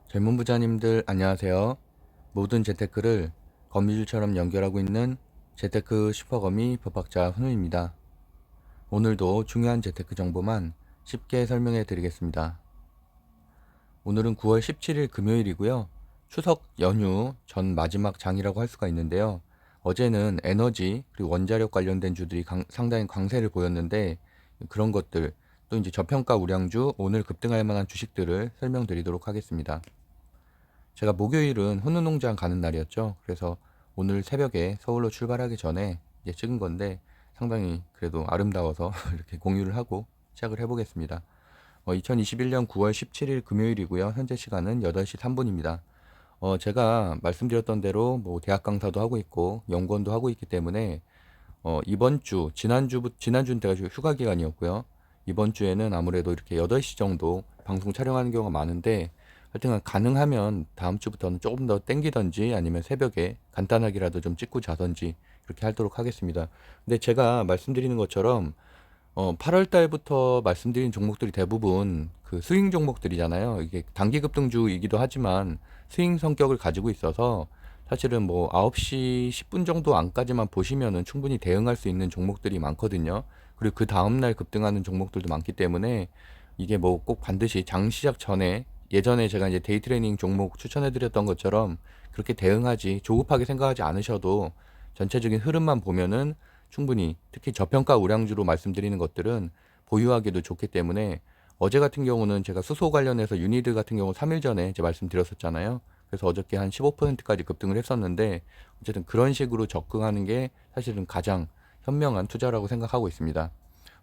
젊은 부자님들 안녕하세요. 모든 재테크를 거미줄처럼 연결하고 있는 재테크 슈퍼거미 법학자 훈우입니다. 오늘도 중요한 재테크 정보만 쉽게 설명해 드리겠습니다. 오늘은 9월 17일 금요일이고요. 추석 연휴 전 마지막 장이라고 할 수가 있는데요. 어제는 에너지 그리고 원자력 관련된 주들이 상당히 강세를 보였는데 그런 것들 또 이제 저평가 우량주 오늘 급등할 만한 주식들을 설명드리도록 하겠습니다. 제가 목요일은 훈훈농장 가는 날이었죠. 그래서 오늘 새벽에 서울로 출발하기 전에 이제 찍은 건데 상당히 그래도 아름다워서 이렇게 공유를 하고 시작을 해보겠습니다. 2021년 9월 17일 금요일이고요. 현재 시간은 8시 3분입니다. 제가 말씀드렸던 대로 뭐 대학 강사도 하고 있고 연구원도 하고 있기 때문에 이번 주, 지난주는 제가 휴가 기간이었고요. 이번 주에는 아무래도 이렇게 8시 정도 방송 촬영하는 경우가 많은데 하여튼 가능하면 다음 주부터는 조금 더 땡기던지 아니면 새벽에 간단하게라도 좀 찍고 자던지 이렇게 하도록 하겠습니다. 근데 제가 말씀드리는 것처럼 8월 달부터 말씀드린 종목들이 대부분 그 스윙 종목들이잖아요. 이게 단기 급등주이기도 하지만 스윙 성격을 가지고 있어서 사실은 뭐 9시 10분 정도 안까지만 보시면은 충분히 대응할 수 있는 종목들이 많거든요. 그리고 그 다음날 급등하는 종목들도 많기 때문에 이게 뭐 꼭 반드시 장 시작 전에 예전에 제가 이제 데이 트레이닝 종목 추천해 드렸던 것처럼 그렇게 대응하지 조급하게 생각하지 않으셔도 전체적인 흐름만 보면은 충분히 특히 저평가 우량주로 말씀드리는 것들은 보유하기도 좋기 때문에 어제 같은 경우는 제가 수소 관련해서 유니드 같은 경우 3일 전에 제 말씀드렸었잖아요. 그래서 어저께 한 15%까지 급등을 했었는데 어쨌든 그런 식으로 접근하는 게 사실은 가장 현명한 투자라고 생각하고 있습니다.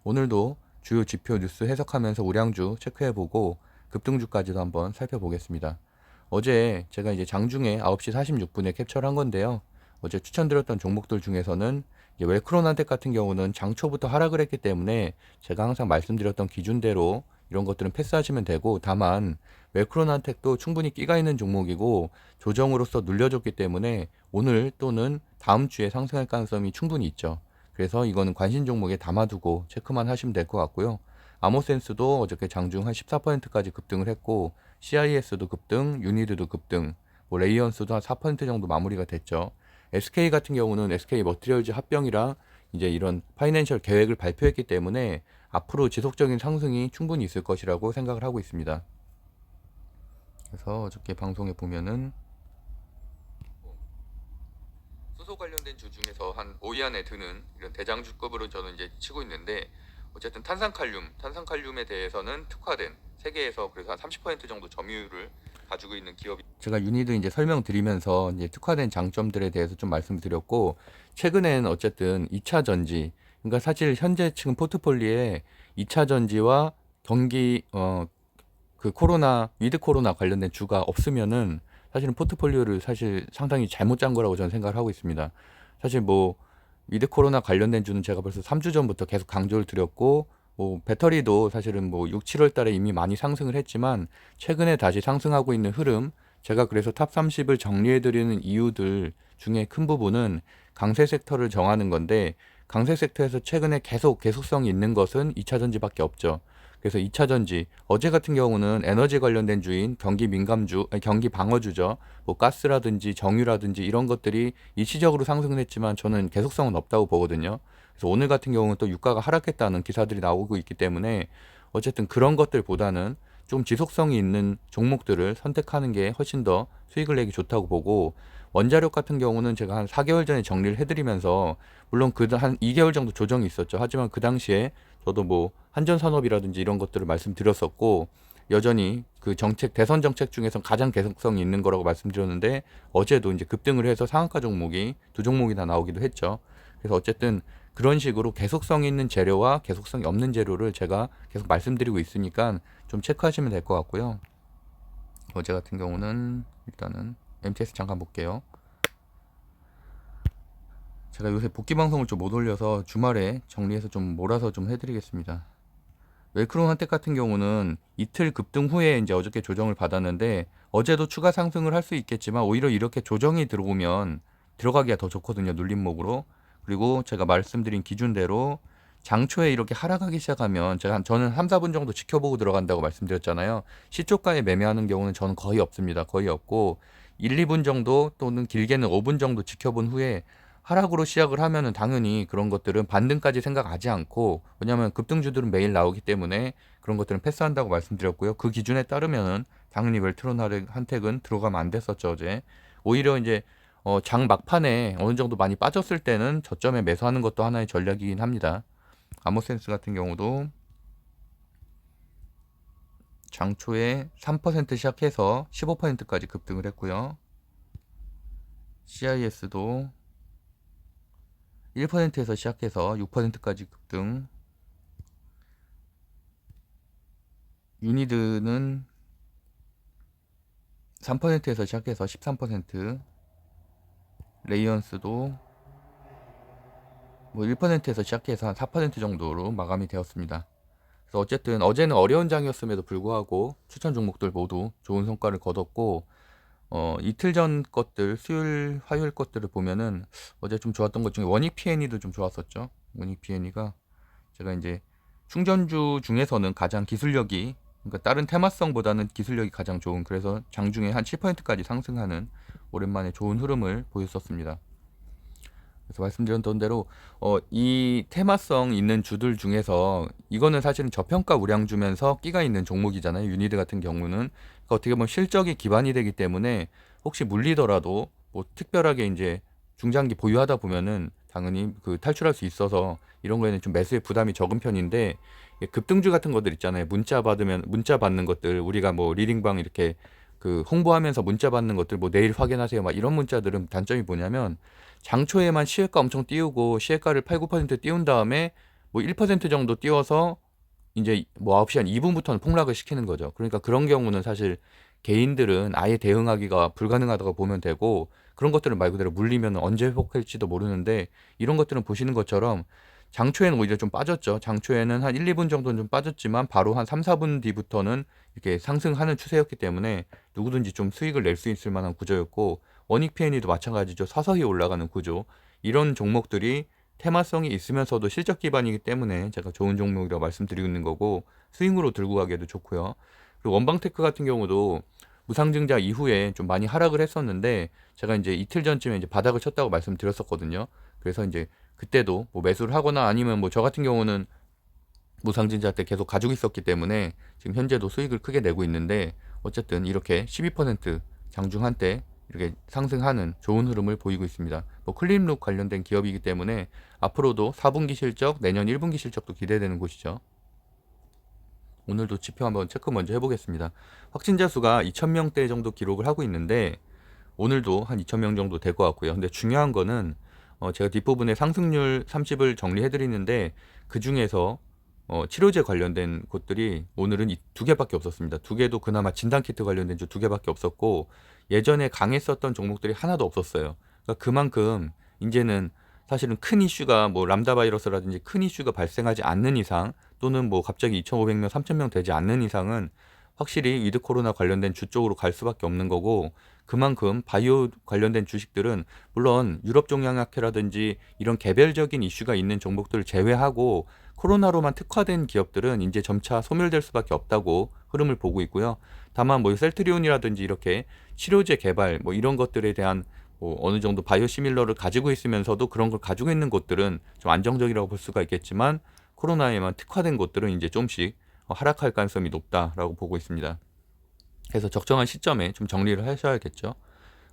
오늘도 주요 지표 뉴스 해석하면서 우량주 체크해보고 급등주까지도 한번 살펴보겠습니다. 어제 제가 이제 장중에 9시 46분에 캡처를 한 건데요. 어제 추천드렸던 종목들 중에서는 이제 웰크론한텍 같은 경우는 장초부터 하락을 했기 때문에 제가 항상 말씀드렸던 기준대로 이런 것들은 패스하시면 되고 다만 웰크론한텍도 충분히 끼가 있는 종목이고 조정으로서 눌려줬기 때문에 오늘 또는 다음 주에 상승할 가능성이 충분히 있죠. 그래서 이거는 관심 종목에 담아두고 체크만 하시면 될 것 같고요. 아모센스도 어저께 장중 한 14%까지 급등을 했고 CIS도 급등, 유니드도 급등, 뭐 레이언스도 한 4% 정도 마무리가 됐죠. SK 같은 경우는 SK 머티리얼즈 합병이랑 이제 이런 파이낸셜 계획을 발표했기 때문에 앞으로 지속적인 상승이 충분히 있을 것이라고 생각을 하고 있습니다. 그래서 어저께 방송에 보면은 수소 관련된 주 중에서 한 5위 안에 드는 이런 대장주급으로 저는 이제 치고 있는데 어쨌든 탄산칼륨에 대해서는 특화된 세계에서 그래서 한 30% 정도 점유율을 가지고 있는 기업이 제가 유니드 이제 설명드리면서 이제 특화된 장점들에 대해서 좀 말씀드렸고 최근엔 어쨌든 2차 전지 그러니까 사실 현재 지금 포트폴리오에 2차 전지와 경기 그 코로나 위드 코로나 관련된 주가 없으면은 사실은 포트폴리오를 사실 상당히 잘못 짠 거라고 저는 생각을 하고 있습니다. 사실 뭐 위드 코로나 관련된 주는 제가 벌써 3주 전부터 계속 강조를 드렸고 뭐 배터리도 사실은 뭐 6, 7월 달에 이미 많이 상승을 했지만 최근에 다시 상승하고 있는 흐름 제가 그래서 탑 30을 정리해 드리는 이유들 중에 큰 부분은 강세 섹터를 정하는 건데 강세 섹터에서 최근에 계속 계속성이 있는 것은 2차 전지밖에 없죠. 그래서 2차 전지 어제 같은 경우는 에너지 관련된 주인 경기 민감주 아니, 경기 방어주죠. 뭐 가스라든지 정유라든지 이런 것들이 일시적으로 상승을 했지만 저는 계속성은 없다고 보거든요. 그래서 오늘 같은 경우는 또 유가가 하락했다는 기사들이 나오고 있기 때문에 어쨌든 그런 것들보다는 좀 지속성이 있는 종목들을 선택하는 게 훨씬 더 수익을 내기 좋다고 보고 원자력 같은 경우는 제가 한 4개월 전에 정리를 해드리면서 물론 그 한 2개월 정도 조정이 있었죠. 하지만 그 당시에 저도 뭐 한전산업이라든지 이런 것들을 말씀드렸었고 여전히 그 정책 대선 정책 중에서 가장 개성성이 있는 거라고 말씀드렸는데 어제도 이제 급등을 해서 상한가 종목이 두 종목이나 나오기도 했죠. 그래서 어쨌든 그런 식으로 개속성 있는 재료와 개속성이 없는 재료를 제가 계속 말씀드리고 있으니까 좀 체크하시면 될 것 같고요. 어제 같은 경우는 일단은 MTS 잠깐 볼게요. 제가 요새 복귀 방송을 좀 못 올려서 주말에 정리해서 좀 몰아서 좀 해드리겠습니다. 웰크론 한텍 같은 경우는 이틀 급등 후에 이제 어저께 조정을 받았는데 어제도 추가 상승을 할 수 있겠지만 오히려 이렇게 조정이 들어오면 들어가기가 더 좋거든요. 눌림목으로. 그리고 제가 말씀드린 기준대로 장초에 이렇게 하락하기 시작하면 저는 3, 4분 정도 지켜보고 들어간다고 말씀드렸잖아요. 시초가에 매매하는 경우는 저는 거의 없습니다. 거의 없고 1, 2분 정도 또는 길게는 5분 정도 지켜본 후에 하락으로 시작을 하면은 당연히 그런 것들은 반등까지 생각하지 않고, 왜냐하면 급등주들은 매일 나오기 때문에 그런 것들은 패스한다고 말씀드렸고요. 그 기준에 따르면은 당연히 웰트론 한택은 들어가면 안 됐었죠, 어제. 오히려 이제 장 막판에 어느 정도 많이 빠졌을 때는 저점에 매수하는 것도 하나의 전략이긴 합니다. 아모센스 같은 경우도 장초에 3% 시작해서 15%까지 급등을 했고요. CIS도 1%에서 시작해서 6%까지 급등. 유니드는 3%에서 시작해서 13%. 레이언스도 뭐 1%에서 시작해서 한 4% 정도로 마감이 되었습니다. 그래서 어쨌든 어제는 어려운 장이었음에도 불구하고 추천 종목들 모두 좋은 성과를 거뒀고, 이틀 전 것들, 수요일, 화요일 것들을 보면은 어제 좀 좋았던 것 중에 원익 P&E도 좀 좋았었죠. 원익 P&E가 제가 이제 충전주 중에서는 가장 기술력이, 그러니까 다른 테마성보다는 기술력이 가장 좋은, 그래서 장중에 한 7%까지 상승하는 오랜만에 좋은 흐름을 보였었습니다. 그래서 말씀드렸던 대로 이 테마성 있는 주들 중에서 이거는 사실은 저평가 우량주면서 끼가 있는 종목이잖아요. 유니드 같은 경우는. 그러니까 어떻게 보면 실적이 기반이 되기 때문에 혹시 물리더라도 뭐 특별하게 이제 중장기 보유하다 보면은 당연히 그 탈출할 수 있어서 이런 거에는 좀 매수의 부담이 적은 편인데, 급등주 같은 것들 있잖아요. 문자 받는 것들, 우리가 뭐 리딩방 이렇게 그 홍보하면서 문자 받는 것들, 뭐 내일 확인하세요 막 이런 문자들은 단점이 뭐냐면 장초에만 시외가 엄청 띄우고 시외가를 8, 9% 띄운 다음에 뭐 1% 정도 띄워서 이제 뭐 9시 한 2분부터는 폭락을 시키는 거죠. 그러니까 그런 경우는 사실 개인들은 아예 대응하기가 불가능하다고 보면 되고, 그런 것들은 말 그대로 물리면 언제 회복할지도 모르는데, 이런 것들은 보시는 것처럼 장초에는 오히려 좀 빠졌죠. 장초에는 한 1, 2분 정도는 좀 빠졌지만 바로 한 3, 4분 뒤부터는 이렇게 상승하는 추세였기 때문에 누구든지 좀 수익을 낼 수 있을 만한 구조였고, 원익 P&E도 마찬가지죠. 서서히 올라가는 구조. 이런 종목들이 테마성이 있으면서도 실적 기반이기 때문에 제가 좋은 종목이라고 말씀드리고 있는 거고, 스윙으로 들고 가기에도 좋고요. 그리고 원방테크 같은 경우도 무상증자 이후에 좀 많이 하락을 했었는데, 제가 이제 이틀 전쯤에 이제 바닥을 쳤다고 말씀드렸었거든요. 그래서 이제 그때도 뭐 매수를 하거나 아니면 뭐 저 같은 경우는 무상증자 때 계속 가지고 있었기 때문에 지금 현재도 수익을 크게 내고 있는데, 어쨌든 이렇게 12% 장중 한때 이렇게 상승하는 좋은 흐름을 보이고 있습니다. 뭐 클린룩 관련된 기업이기 때문에 앞으로도 4분기 실적, 내년 1분기 실적도 기대되는 곳이죠. 오늘도 지표 한번 체크 먼저 해보겠습니다. 확진자 수가 2,000명대 정도 기록을 하고 있는데 오늘도 한 2,000명 정도 될 것 같고요. 근데 중요한 거는 제가 뒷부분에 상승률 30을 정리해 드리는데, 그 중에서 치료제 관련된 곳들이 오늘은 이 두 개밖에 없었습니다. 두 개도 그나마 진단키트 관련된 주 두 개밖에 없었고, 예전에 강했었던 종목들이 하나도 없었어요. 그러니까 그만큼 이제는 사실은 큰 이슈가 뭐 람다 바이러스라든지 큰 이슈가 발생하지 않는 이상, 또는 뭐 갑자기 2,500명, 3,000명 되지 않는 이상은 확실히 위드 코로나 관련된 주 쪽으로 갈 수밖에 없는 거고, 그만큼 바이오 관련된 주식들은 물론 유럽 종양학회라든지 이런 개별적인 이슈가 있는 종목들을 제외하고 코로나로만 특화된 기업들은 이제 점차 소멸될 수밖에 없다고 흐름을 보고 있고요. 다만 뭐 셀트리온이라든지 이렇게 치료제 개발 뭐 이런 것들에 대한 뭐 어느 정도 바이오시밀러를 가지고 있으면서도 그런 걸 가지고 있는 곳들은 좀 안정적이라고 볼 수가 있겠지만, 코로나에만 특화된 곳들은 이제 좀씩 하락할 가능성이 높다라고 보고 있습니다. 그래서 적정한 시점에 좀 정리를 하셔야겠죠.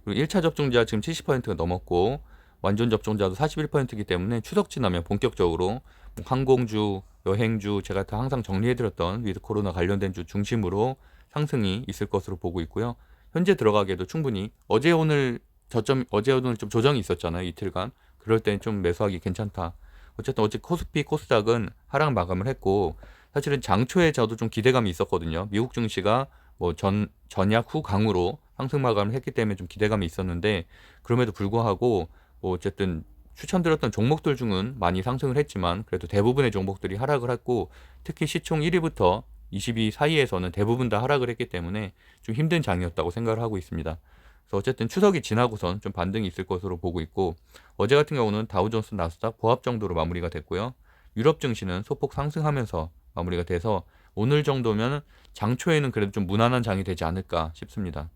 그리고 1차 접종자 지금 70%가 넘었고, 완전 접종자도 41%이기 때문에 추석 지나면 본격적으로 뭐 항공주, 여행주, 제가 다 항상 정리해드렸던 위드 코로나 관련된 주 중심으로 상승이 있을 것으로 보고 있고요. 현재 들어가기에도 충분히 어제 오늘 좀 조정이 있었잖아요. 이틀간. 그럴 땐 좀 매수하기 괜찮다. 어쨌든 어제 코스피, 코스닥은 하락 마감을 했고, 사실은 장초에 저도 좀 기대감이 있었거든요. 미국 증시가 뭐 전약 후 강으로 상승 마감을 했기 때문에 좀 기대감이 있었는데, 그럼에도 불구하고 뭐 어쨌든 추천드렸던 종목들 중은 많이 상승을 했지만 그래도 대부분의 종목들이 하락을 했고, 특히 시총 1위부터 20위 사이에서는 대부분 다 하락을 했기 때문에 좀 힘든 장이었다고 생각을 하고 있습니다. 그래서 어쨌든 추석이 지나고선 좀 반등이 있을 것으로 보고 있고, 어제 같은 경우는 다우존스 나스닥 보합 정도로 마무리가 됐고요. 유럽 증시는 소폭 상승하면서 마무리가 돼서 오늘 정도면 장 초에는 그래도 좀 무난한 장이 되지 않을까 싶습니다.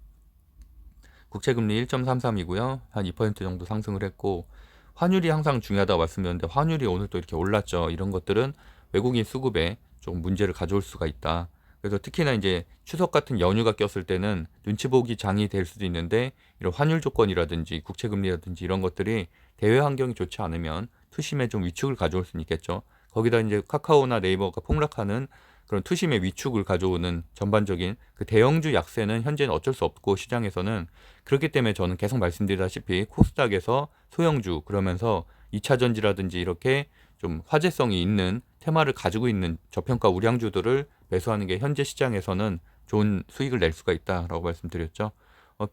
국채금리 1.33이고요. 한 2% 정도 상승을 했고, 환율이 항상 중요하다고 말씀드렸는데 환율이 오늘 또 이렇게 올랐죠. 이런 것들은 외국인 수급에 좀 문제를 가져올 수가 있다. 그래서 특히나 이제 추석 같은 연휴가 꼈을 때는 눈치 보기 장이 될 수도 있는데, 이런 환율 조건이라든지 국채금리라든지 이런 것들이 대외 환경이 좋지 않으면 투심에 좀 위축을 가져올 수는 있겠죠. 거기다 이제 카카오나 네이버가 폭락하는 그런 투심의 위축을 가져오는 전반적인 그 대형주 약세는 현재는 어쩔 수 없고, 시장에서는 그렇기 때문에 저는 계속 말씀드리다시피 코스닥에서 소형주, 그러면서 2차 전지라든지 이렇게 좀 화제성이 있는 테마를 가지고 있는 저평가 우량주들을 매수하는 게 현재 시장에서는 좋은 수익을 낼 수가 있다라고 말씀드렸죠.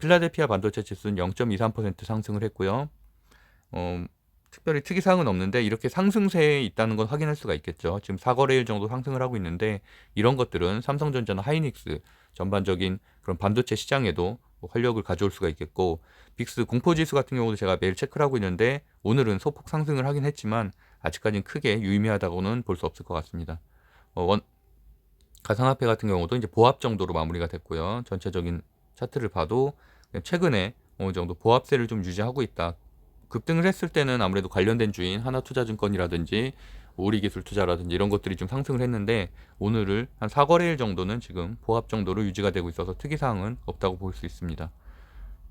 필라델피아 반도체 지수는 0.23% 상승을 했고요. 특별히 특이사항은 없는데 이렇게 상승세에 있다는 건 확인할 수가 있겠죠. 지금 4거래일 정도 상승을 하고 있는데, 이런 것들은 삼성전자나 하이닉스 전반적인 그런 반도체 시장에도 활력을 가져올 수가 있겠고, 빅스 공포지수 같은 경우도 제가 매일 체크를 하고 있는데 오늘은 소폭 상승을 하긴 했지만 아직까지는 크게 유의미하다고는 볼 수 없을 것 같습니다. 가상화폐 같은 경우도 이제 보합 정도로 마무리가 됐고요. 전체적인 차트를 봐도 최근에 어느 정도 보합세를 좀 유지하고 있다. 급등을 했을 때는 아무래도 관련된 주인 하나투자증권이라든지 우리기술투자라든지 이런 것들이 좀 상승을 했는데, 오늘을 한 4거래일 정도는 지금 보합 정도로 유지가 되고 있어서 특이사항은 없다고 볼 수 있습니다.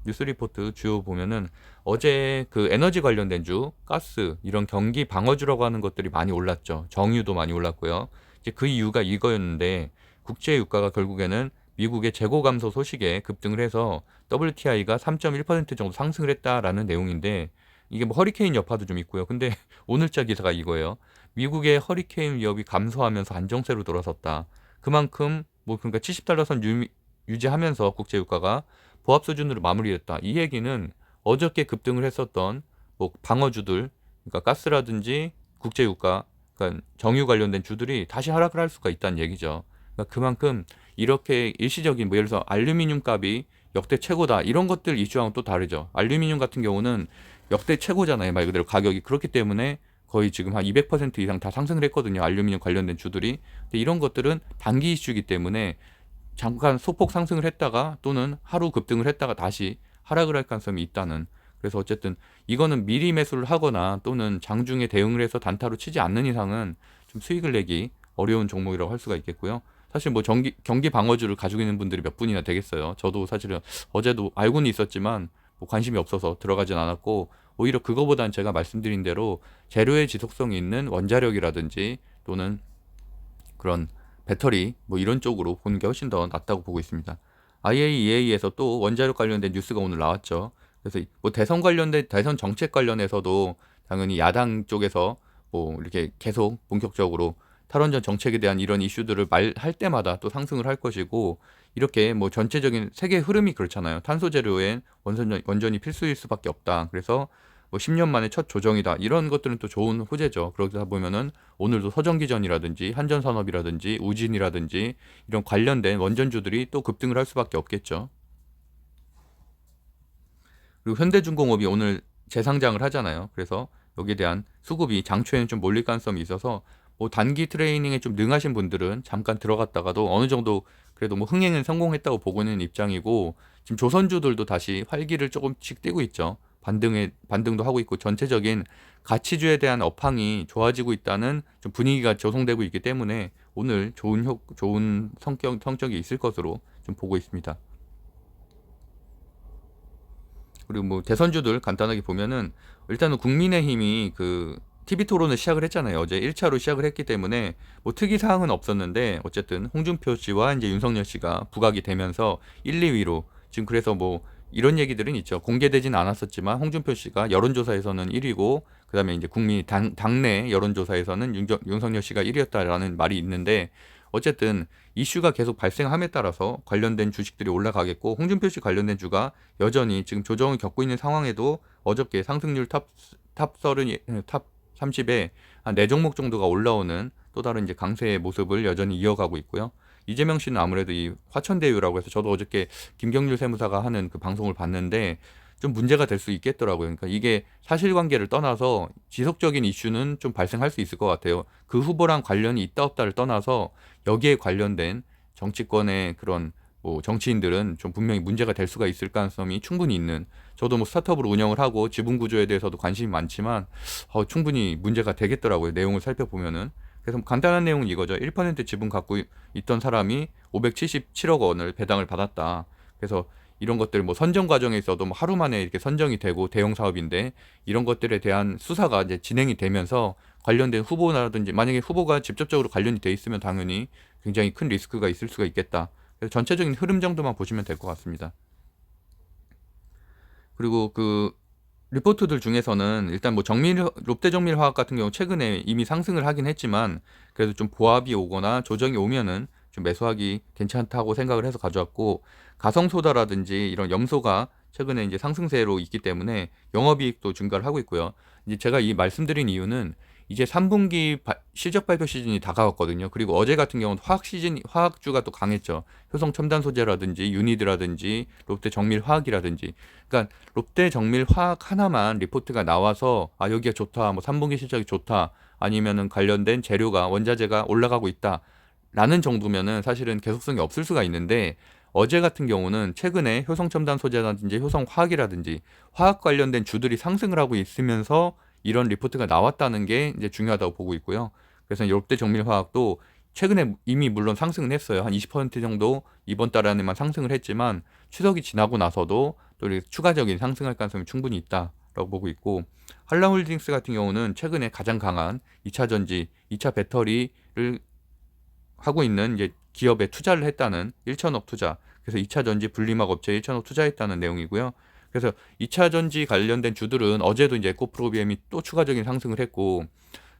뉴스 리포트 주요 보면은 어제 그 에너지 관련된 주, 가스 이런 경기 방어주라고 하는 것들이 많이 올랐죠. 정유도 많이 올랐고요. 이제 그 이유가 이거였는데, 국제 유가가 결국에는 미국의 재고 감소 소식에 급등을 해서 WTI가 3.1% 정도 상승을 했다라는 내용인데, 이게 뭐 허리케인 여파도 좀 있고요. 근데 오늘자 기사가 이거예요. 미국의 허리케인 위협이 감소하면서 안정세로 돌아섰다. 그만큼 뭐 그러니까 70달러 선 유지하면서 국제 유가가 보합 수준으로 마무리됐다. 이 얘기는 어저께 급등을 했었던 뭐 방어주들, 그러니까 가스라든지 국제 유가, 그러니까 정유 관련된 주들이 다시 하락을 할 수가 있다는 얘기죠. 그러니까 그만큼 이렇게 일시적인 뭐 예를 들어서 알루미늄 값이 역대 최고다 이런 것들 이슈와는 또 다르죠. 알루미늄 같은 경우는 역대 최고잖아요. 말 그대로 가격이. 그렇기 때문에 거의 지금 한 200% 이상 다 상승을 했거든요. 알루미늄 관련된 주들이. 근데 이런 것들은 단기 이슈이기 때문에 잠깐 소폭 상승을 했다가 또는 하루 급등을 했다가 다시 하락을 할 가능성이 있다는. 그래서 어쨌든 이거는 미리 매수를 하거나 또는 장중에 대응을 해서 단타로 치지 않는 이상은 좀 수익을 내기 어려운 종목이라고 할 수가 있겠고요. 사실 뭐 경기 방어주를 가지고 있는 분들이 몇 분이나 되겠어요. 저도 사실은 어제도 알고는 있었지만 뭐 관심이 없어서 들어가진 않았고, 오히려 그거보단 제가 말씀드린 대로 재료의 지속성이 있는 원자력이라든지 또는 그런 배터리 뭐 이런 쪽으로 보는 게 훨씬 더 낫다고 보고 있습니다. IAEA에서 또 원자력 관련된 뉴스가 오늘 나왔죠. 그래서 뭐 대선 정책 관련해서도 당연히 야당 쪽에서 뭐 이렇게 계속 본격적으로 탈원전 정책에 대한 이런 이슈들을 말할 때마다 또 상승을 할 것이고, 이렇게 뭐 전체적인 세계 흐름이 그렇잖아요. 탄소 제로엔 원전이 필수일 수밖에 없다. 그래서 뭐 10년 만에 첫 조정이다. 이런 것들은 또 좋은 호재죠. 그러다 보면은 오늘도 서전기전이라든지 한전산업이라든지 우진이라든지 이런 관련된 원전주들이 또 급등을 할 수밖에 없겠죠. 그리고 현대중공업이 오늘 재상장을 하잖아요. 그래서 여기에 대한 수급이 장초에는 좀 몰릴 가능성이 있어서 뭐 단기 트레이닝에 좀 능하신 분들은 잠깐 들어갔다가도 어느 정도 그래도 뭐 흥행은 성공했다고 보고 있는 입장이고, 지금 조선주들도 다시 활기를 조금씩 띠고 있죠. 반등도 하고 있고 전체적인 가치주에 대한 업황이 좋아지고 있다는 좀 분위기가 조성되고 있기 때문에 오늘 좋은 성격이 있을 것으로 좀 보고 있습니다. 그리고 뭐 대선주들 간단하게 보면은 일단은 국민의힘이 그 TV 토론을 시작을 했잖아요. 어제 1차로 시작을 했기 때문에 뭐 특이 사항은 없었는데, 어쨌든 홍준표 씨와 이제 윤석열 씨가 부각이 되면서 1, 2위로 지금, 그래서 뭐 이런 얘기들은 있죠. 공개되진 않았었지만 홍준표 씨가 여론조사에서는 1위고 그다음에 이제 당내 여론조사에서는 윤석열 씨가 1위였다라는 말이 있는데, 어쨌든 이슈가 계속 발생함에 따라서 관련된 주식들이 올라가겠고, 홍준표 씨 관련된 주가 여전히 지금 조정을 겪고 있는 상황에도 어저께 상승률 탑 30에 한 4종목 정도가 올라오는 또 다른 이제 강세의 모습을 여전히 이어가고 있고요. 이재명 씨는 아무래도 이 화천대유라고 해서, 저도 어저께 김경률 세무사가 하는 그 방송을 봤는데 좀 문제가 될 수 있겠더라고요. 그러니까 이게 사실관계를 떠나서 지속적인 이슈는 좀 발생할 수 있을 것 같아요. 그 후보랑 관련이 있다 없다를 떠나서 여기에 관련된 정치권의 그런 뭐 정치인들은 좀 분명히 문제가 될 수가 있을 가능성이 충분히 있는, 저도 뭐 스타트업을 운영을 하고 지분 구조에 대해서도 관심이 많지만 충분히 문제가 되겠더라고요. 내용을 살펴보면은. 그래서 간단한 내용은 이거죠. 1% 지분 갖고 있던 사람이 577억 원을 배당을 받았다. 그래서 이런 것들 뭐 선정 과정에 있어도 뭐 하루 만에 이렇게 선정이 되고 대형 사업인데, 이런 것들에 대한 수사가 이제 진행이 되면서 관련된 후보라든지, 만약에 후보가 직접적으로 관련이 돼 있으면 당연히 굉장히 큰 리스크가 있을 수가 있겠다. 그래서 전체적인 흐름 정도만 보시면 될 것 같습니다. 그리고 그 리포트들 중에서는 일단 뭐 롯데정밀화학 같은 경우 최근에 이미 상승을 하긴 했지만, 그래도 좀 보합이 오거나 조정이 오면은 좀 매수하기 괜찮다고 생각을 해서 가져왔고, 가성소다라든지 이런 염소가 최근에 이제 상승세로 있기 때문에 영업이익도 증가를 하고 있고요. 이제 제가 이 말씀드린 이유는 이제 3분기 실적 발표 시즌이 다가왔거든요. 그리고 어제 같은 경우는 화학주가 또 강했죠. 효성 첨단 소재라든지 유니드라든지 롯데 정밀화학이라든지. 그러니까 롯데 정밀화학 하나만 리포트가 나와서 여기가 좋다, 뭐 3분기 실적이 좋다, 아니면은 관련된 재료가 원자재가 올라가고 있다 라는 정도면은 사실은 계속성이 없을 수가 있는데, 어제 같은 경우는 최근에 효성 첨단 소재라든지 효성 화학이라든지 화학 관련된 주들이 상승을 하고 있으면서 이런 리포트가 나왔다는 게 이제 중요하다고 보고 있고요. 그래서 롯데 정밀화학도 최근에 이미 물론 상승은 했어요. 한 20% 정도 이번 달 안에만 상승을 했지만, 추석이 지나고 나서도 또 이렇게 추가적인 상승할 가능성이 충분히 있다라고 보고 있고, 한라홀딩스 같은 경우는 최근에 가장 강한 2차 전지, 2차 배터리를 하고 있는 이제 기업에 투자를 했다는 1천억 투자. 그래서 2차 전지 분리막 업체에 1천억 투자했다는 내용이고요. 그래서 2차 전지 관련된 주들은 어제도 이제 에코프로비엠이 또 추가적인 상승을 했고,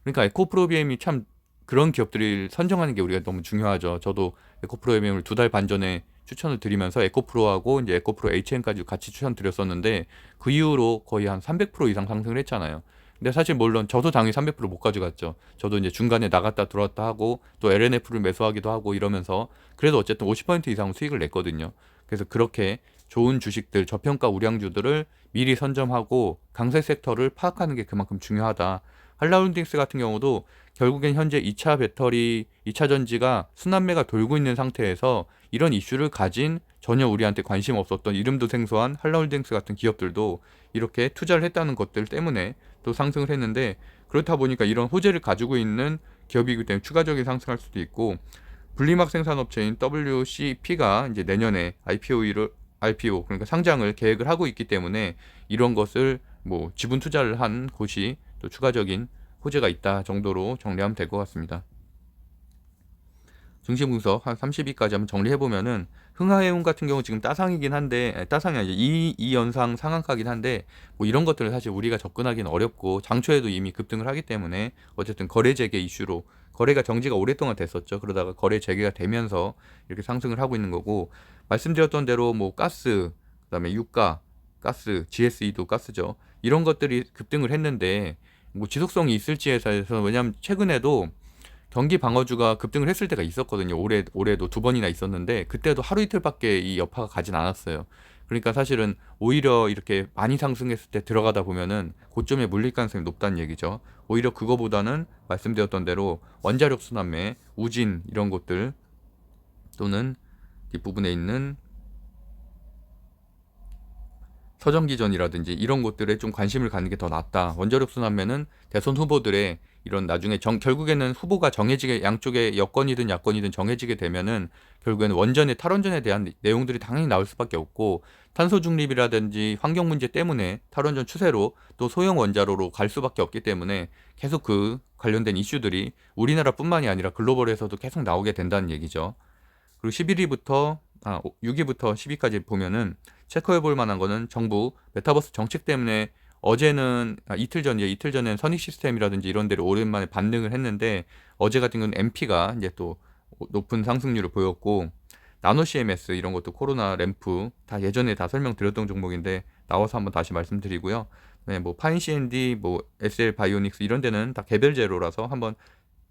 그러니까 에코프로비엠이 참 그런 기업들을 선정하는 게 우리가 너무 중요하죠. 저도 에코프로비엠을 2달 반 전에 추천을 드리면서 에코프로하고 이제 에코프로 HM까지 같이 추천드렸었는데, 그 이후로 거의 한 300% 이상 상승을 했잖아요. 근데 사실 물론 저도 당연히 300% 못 가져갔죠. 저도 이제 중간에 나갔다 들어왔다 하고 또 LNF를 매수하기도 하고 이러면서 그래도 어쨌든 50% 이상 수익을 냈거든요. 그래서 그렇게 좋은 주식들, 저평가 우량주들을 미리 선점하고 강세 섹터를 파악하는 게 그만큼 중요하다. 한라홀딩스 같은 경우도 결국엔 현재 2차 배터리, 2차 전지가 순환매가 돌고 있는 상태에서 이런 이슈를 가진 전혀 우리한테 관심 없었던 이름도 생소한 한라홀딩스 같은 기업들도 이렇게 투자를 했다는 것들 때문에 또 상승을 했는데, 그렇다 보니까 이런 호재를 가지고 있는 기업이기 때문에 추가적인 상승할 수도 있고, 분리막 생산업체인 WCP가 이제 내년에 IPO 그러니까 상장을 계획을 하고 있기 때문에 이런 것을 뭐 지분 투자를 한 곳이 또 추가적인 호재가 있다 정도로 정리하면 될 것 같습니다. 증시 분석 한 30위까지 한번 정리해 보면은, 흥하해운 같은 경우 지금 따상이긴 한데, 따상이 아니죠. 이 연상 상한가긴 한데, 뭐 이런 것들을 사실 우리가 접근하기는 어렵고 장초에도 이미 급등을 하기 때문에 어쨌든 거래 재개 이슈로 거래가 정지가 오랫동안 됐었죠. 그러다가 거래 재개가 되면서 이렇게 상승을 하고 있는 거고, 말씀드렸던 대로 뭐 가스, 그다음에 유가, 가스, GSE도 가스죠. 이런 것들이 급등을 했는데 뭐 지속성이 있을지에 대해서, 왜냐하면 최근에도 경기 방어주가 급등을 했을 때가 있었거든요. 올해도 2번이나 있었는데 그때도 하루 이틀밖에 이 여파가 가진 않았어요. 그러니까 사실은 오히려 이렇게 많이 상승했을 때 들어가다 보면은 고점에 물릴 가능성이 높다는 얘기죠. 오히려 그거보다는 말씀드렸던 대로 원자력 순환매, 우진 이런 것들, 또는 뒷부분에 있는 서정기전이라든지 이런 것들에 좀 관심을 갖는 게 더 낫다. 원자력 순환매는 대선 후보들의 이런 나중에 결국에는 후보가 정해지게, 양쪽에 여건이든 야권이든 정해지게 되면은 결국에는 원전의 탈원전에 대한 내용들이 당연히 나올 수밖에 없고, 탄소 중립이라든지 환경 문제 때문에 탈원전 추세로 또 소형 원자로로 갈 수밖에 없기 때문에 계속 그 관련된 이슈들이 우리나라뿐만이 아니라 글로벌에서도 계속 나오게 된다는 얘기죠. 그리고 6위부터 10위까지 보면은 체크해 볼 만한 거는 정부 메타버스 정책 때문에, 어제는 이틀 전엔 선익 시스템이라든지 이런 데를 오랜만에 반등을 했는데, 어제 같은 경우는 MP가 이제 또 높은 상승률을 보였고, 나노 CMS 이런 것도 코로나 램프 다 예전에 다 설명드렸던 종목인데 나와서 한번 다시 말씀드리고요. 네, 뭐 파인 C&D, 뭐 SL 바이오닉스 이런 데는 다 개별 재료라서 한번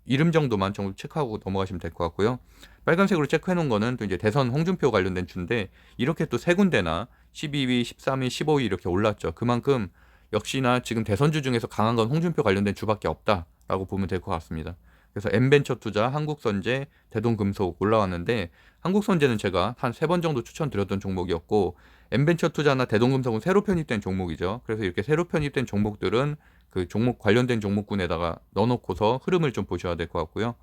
이름 정도만 좀 체크하고 넘어가시면 될 것 같고요. 빨간색으로 체크해 놓은 거는 또 이제 대선 홍준표 관련된 주인데, 이렇게 또 세 군데나 12위, 13위, 15위 이렇게 올랐죠. 그만큼 역시나 지금 대선주 중에서 강한 건 홍준표 관련된 주밖에 없다라고 보면 될 것 같습니다. 그래서 M벤처 투자, 한국선제, 대동금속 올라왔는데 한국선제는 제가 한 3번 정도 추천드렸던 종목이었고 M벤처 투자나 대동금속은 새로 편입된 종목이죠. 그래서 이렇게 새로 편입된 종목들은 그 종목 관련된 종목군에다가 넣어놓고서 흐름을 좀 보셔야 될 것 같고요.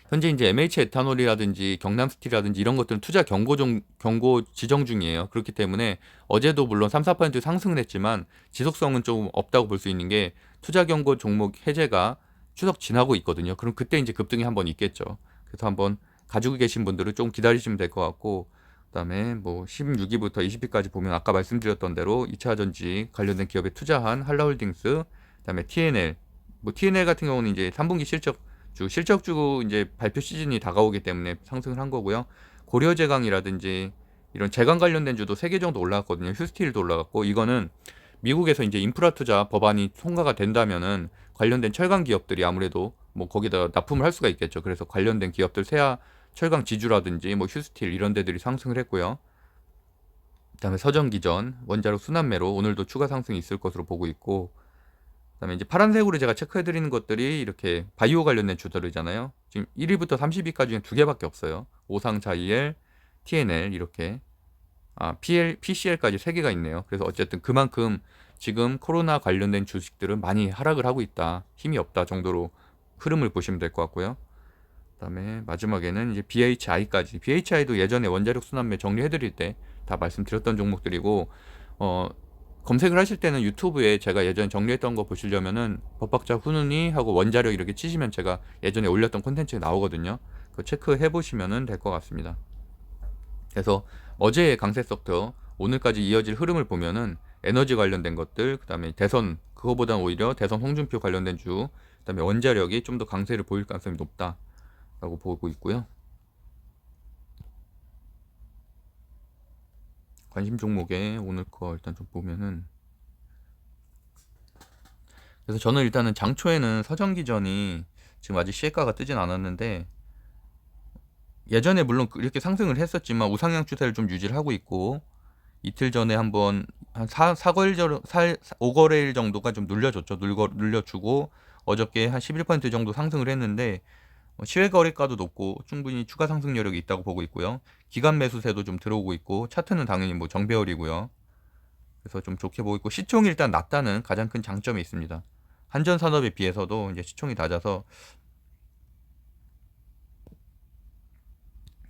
현재 이제 MH 에탄올이라든지 경남스틸이라든지 이런 것들은 투자 경고 지정 중이에요. 그렇기 때문에 어제도 물론 3, 4% 상승을 했지만 지속성은 좀 없다고 볼 수 있는 게 투자 경고 종목 해제가 추석 지나고 있거든요. 그럼 그때 이제 급등이 한번 있겠죠. 그래서 한번 가지고 계신 분들은 좀 기다리시면 될 것 같고, 그다음에 뭐 16위부터 20위까지 보면 아까 말씀드렸던 대로 2차 전지 관련된 기업에 투자한 한라홀딩스, 그다음에 TNL, 뭐 TNL 같은 경우는 이제 3분기 실적주 이제 발표 시즌이 다가오기 때문에 상승을 한 거고요. 고려제강이라든지 이런 제강 관련된 주도 3개 정도 올라갔거든요. 휴스틸도 올라갔고, 이거는 미국에서 이제 인프라 투자 법안이 통과가 된다면은 관련된 철강 기업들이 아무래도 뭐 거기다 납품을 할 수가 있겠죠. 그래서 관련된 기업들 세아 철강 지주라든지 뭐 휴스틸 이런 데들이 상승을 했고요. 그다음에 서정기전, 원자력 순환매로 오늘도 추가 상승이 있을 것으로 보고 있고, 그다음에 이제 파란색으로 제가 체크해 드리는 것들이 이렇게 바이오 관련된 주들이잖아요. 지금 1위부터 30위까지 중에 2개밖에 없어요. 오상자이엘, TNL 이렇게 PCL까지 3개가 있네요. 그래서 어쨌든 그만큼 지금 코로나 관련된 주식들은 많이 하락을 하고 있다. 힘이 없다 정도로 흐름을 보시면 될 것 같고요. 그다음에 마지막에는 이제 BHI까지. BHI도 예전에 원자력 순환매 정리해 드릴 때 다 말씀드렸던 종목들이고, 검색을 하실 때는 유튜브에 제가 예전에 정리했던 거 보시려면은 법학자 훈훈이 하고 원자력 이렇게 치시면 제가 예전에 올렸던 콘텐츠가 나오거든요. 그거 체크해 보시면은 될 것 같습니다. 그래서 어제의 강세서부터 오늘까지 이어질 흐름을 보면은 에너지 관련된 것들, 그다음에 대선, 그거보단 오히려 대선 홍준표 관련된 주, 그다음에 원자력이 좀 더 강세를 보일 가능성이 높다라고 보고 있고요. 관심 종목에 오늘 거 일단 좀 보면은, 그래서 저는 일단은 장초에는 서정기전이 지금 아직 시가가 뜨진 않았는데, 예전에 물론 이렇게 상승을 했었지만 우상향 추세를 좀 유지를 하고 있고, 이틀 전에 한번 한 5거래일 정도가 좀 눌려줬죠. 눌려주고 어저께 한 11% 정도 상승을 했는데, 시외 거래가도 높고 충분히 추가 상승 여력이 있다고 보고 있고요. 기간 매수세도 좀 들어오고 있고, 차트는 당연히 뭐 정배열이고요. 그래서 좀 좋게 보고 있고, 시총이 일단 낮다는 가장 큰 장점이 있습니다. 한전산업에 비해서도 이제 시총이 낮아서,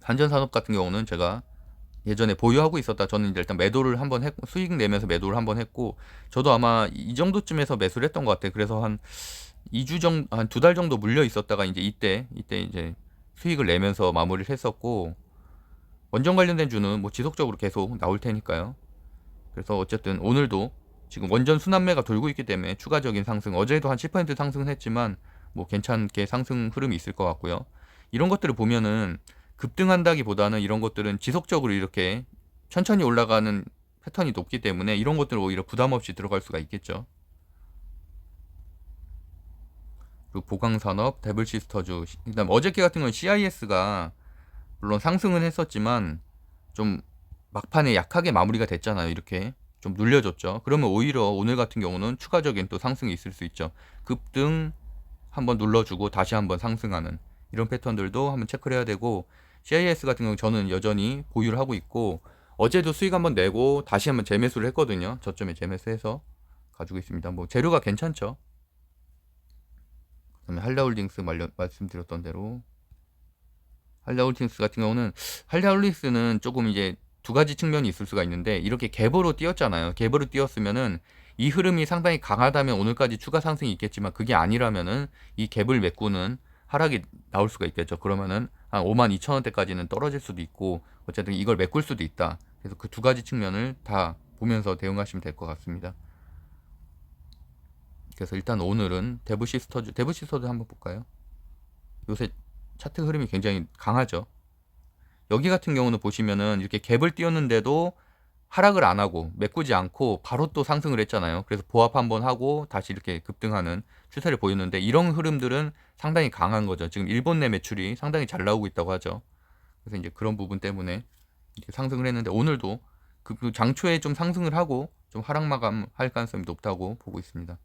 한전산업 같은 경우는 제가 예전에 보유하고 있었다. 저는 이제 일단 매도를 한번 했고, 수익 내면서 매도를 한번 했고, 저도 아마 이 정도쯤에서 매수를 했던 것 같아요. 그래서 한 2주 정도, 한 2달 정도 물려 있었다가 이제 이때 이제 수익을 내면서 마무리를 했었고, 원전 관련된 주는 뭐 지속적으로 계속 나올 테니까요. 그래서 어쨌든 오늘도 지금 원전 순환매가 돌고 있기 때문에 추가적인 상승, 어제도 한 10% 상승은 했지만 뭐 괜찮게 상승 흐름이 있을 것 같고요. 이런 것들을 보면은 급등한다기보다는 이런 것들은 지속적으로 이렇게 천천히 올라가는 패턴이 높기 때문에 이런 것들은 오히려 부담 없이 들어갈 수가 있겠죠. 그리고 보강산업, 데블시스터주, 그다음 어저께 같은 건 CIS가 물론 상승은 했었지만 좀 막판에 약하게 마무리가 됐잖아요. 이렇게 좀 눌려줬죠. 그러면 오히려 오늘 같은 경우는 추가적인 또 상승이 있을 수 있죠. 급등 한번 눌러주고 다시 한번 상승하는 이런 패턴들도 한번 체크를 해야 되고, CIS 같은 경우 저는 여전히 보유를 하고 있고, 어제도 수익 한번 내고 다시 한번 재매수를 했거든요. 저점에 재매수해서 가지고 있습니다. 뭐 재료가 괜찮죠. 그다음에 한라홀딩스 말씀드렸던 대로, 한라홀딩스 같은 경우는, 한라홀딩스는 조금 이제 두 가지 측면이 있을 수가 있는데, 이렇게 갭으로 뛰었잖아요. 갭으로 뛰었으면은 이 흐름이 상당히 강하다면 오늘까지 추가 상승이 있겠지만, 그게 아니라면은 이 갭을 메꾸는 하락이 나올 수가 있겠죠. 그러면은 한 52,000원대까지는 떨어질 수도 있고, 어쨌든 이걸 메꿀 수도 있다. 그래서 그 두 가지 측면을 다 보면서 대응하시면 될 것 같습니다. 그래서 일단 오늘은 데브시스터즈 한번 볼까요? 요새 차트 흐름이 굉장히 강하죠. 여기 같은 경우는 보시면은 이렇게 갭을 띄웠는데도 하락을 안 하고 메꾸지 않고 바로 또 상승을 했잖아요. 그래서 보합 한번 하고 다시 이렇게 급등하는 추세를 보였는데, 이런 흐름들은 상당히 강한 거죠. 지금 일본 내 매출이 상당히 잘 나오고 있다고 하죠. 그래서 이제 그런 부분 때문에 이렇게 상승을 했는데, 오늘도 그 장초에 좀 상승을 하고 좀 하락 마감할 가능성이 높다고 보고 있습니다.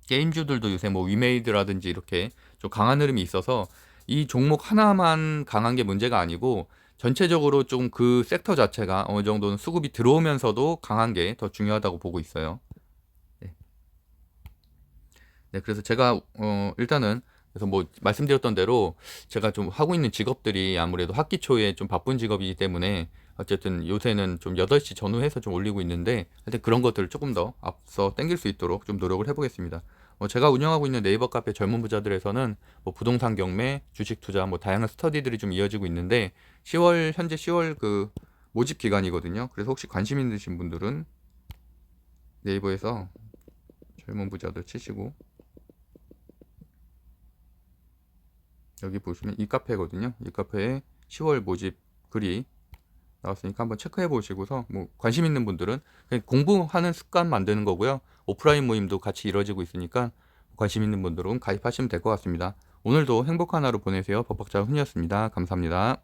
게임주들도 요새 뭐 위메이드라든지 이렇게 좀 강한 흐름이 있어서 이 종목 하나만 강한 게 문제가 아니고 전체적으로 좀 그 섹터 자체가 어느 정도는 수급이 들어오면서도 강한 게 더 중요하다고 보고 있어요. 네. 네, 그래서 제가 일단은 그래서 뭐 말씀드렸던 대로 제가 좀 하고 있는 직업들이 아무래도 학기 초에 좀 바쁜 직업이기 때문에 어쨌든 요새는 좀 8시 전후해서 좀 올리고 있는데 하여튼 그런 것들을 조금 더 앞서 당길 수 있도록 좀 노력을 해보겠습니다. 제가 운영하고 있는 네이버 카페 젊은 부자들에서는 뭐 부동산 경매, 주식 투자 뭐 다양한 스터디들이 좀 이어지고 있는데 현재 10월 그 모집 기간이거든요. 그래서 혹시 관심 있으신 분들은 네이버에서 젊은 부자들 치시고 여기 보시면 이 카페거든요. 이 카페에 10월 모집 글이 나왔으니까 한번 체크해 보시고서 뭐 관심 있는 분들은 그냥 공부하는 습관 만드는 거고요. 오프라인 모임도 같이 이루어지고 있으니까 관심 있는 분들은 가입하시면 될 것 같습니다. 오늘도 행복한 하루 보내세요. 법학자 훈이었습니다. 감사합니다.